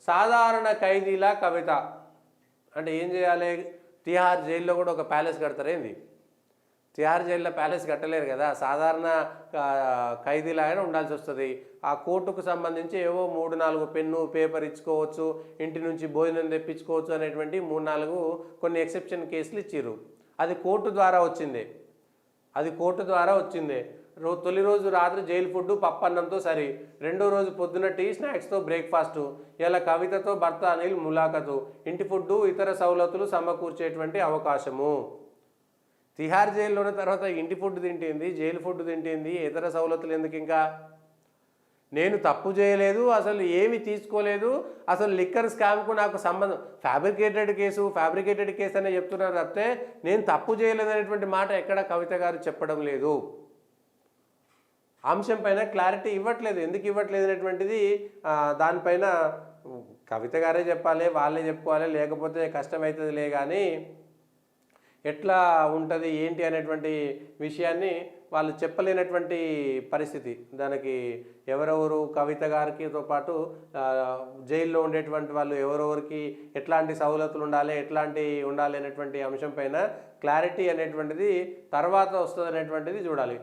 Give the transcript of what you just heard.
సాధారణ ఖైదీల కవిత అంటే ఏం చేయాలి? తిహార్ జైల్లో కూడా ఒక ప్యాలెస్ కడతారేంది? తిహార్ జైల్లో ప్యాలెస్ కట్టలేరు కదా, సాధారణ ఖైదీలాగానే ఉండాల్సి వస్తుంది. ఆ కోర్టుకు సంబంధించి ఏవో 3-4 పెన్ను పేపర్ ఇచ్చుకోవచ్చు, ఇంటి నుంచి భోజనం తెప్పించుకోవచ్చు అనేటువంటి 3-4 కొన్ని ఎక్సెప్షన్ కేసులు ఇచ్చిర్రు. అది కోర్టు ద్వారా వచ్చిందే, అది కోర్టు ద్వారా వచ్చిందే. తొలి రోజు రాత్రి జైలు ఫుడ్ పప్పన్నంతో సరి, రెండో రోజు పొద్దున టీ స్నాక్స్తో బ్రేక్ఫాస్టు, ఇలా కవితతో భర్త అనిల్ ములాఖతు, ఇంటి ఫుడ్డు ఇతర సౌలతులు సమకూర్చేటువంటి అవకాశము. తిహార్ జైల్లోని తర్వాత ఇంటి ఫుడ్ తింటుంది, జైలు ఫుడ్ తింటుంది, ఇతర సౌలతులు ఎందుకు? ఇంకా నేను తప్పు చేయలేదు, అసలు ఏమి తీసుకోలేదు, అసలు లిక్కర్ స్కామ్కు నాకు సంబంధం, ఫ్యాబ్రికేటెడ్ కేసు అనే చెప్తున్నారు తప్పితే నేను తప్పు చేయలేదనేటువంటి మాట ఎక్కడ కవిత గారు చెప్పడం లేదు. అంశం పైన క్లారిటీ ఇవ్వట్లేదు. ఎందుకు ఇవ్వట్లేదు అనేటువంటిది దానిపైన కవిత గారే చెప్పాలి, వాళ్ళే చెప్పుకోవాలి, లేకపోతే కష్టమవుతుందిలే. కానీ ఎట్లా ఉంటుంది ఏంటి అనేటువంటి విషయాన్ని వాళ్ళు చెప్పలేనటువంటి పరిస్థితి. దానికి ఎవరెవరు కవిత గారితో పాటు జైల్లో ఉండేటువంటి వాళ్ళు ఎవరెవరికి ఎట్లాంటి సౌలతులు ఉండాలి, ఎట్లాంటి ఉండాలి అనేటువంటి అంశం పైన క్లారిటీ అనేటువంటిది తర్వాత వస్తుంది అనేటువంటిది చూడాలి.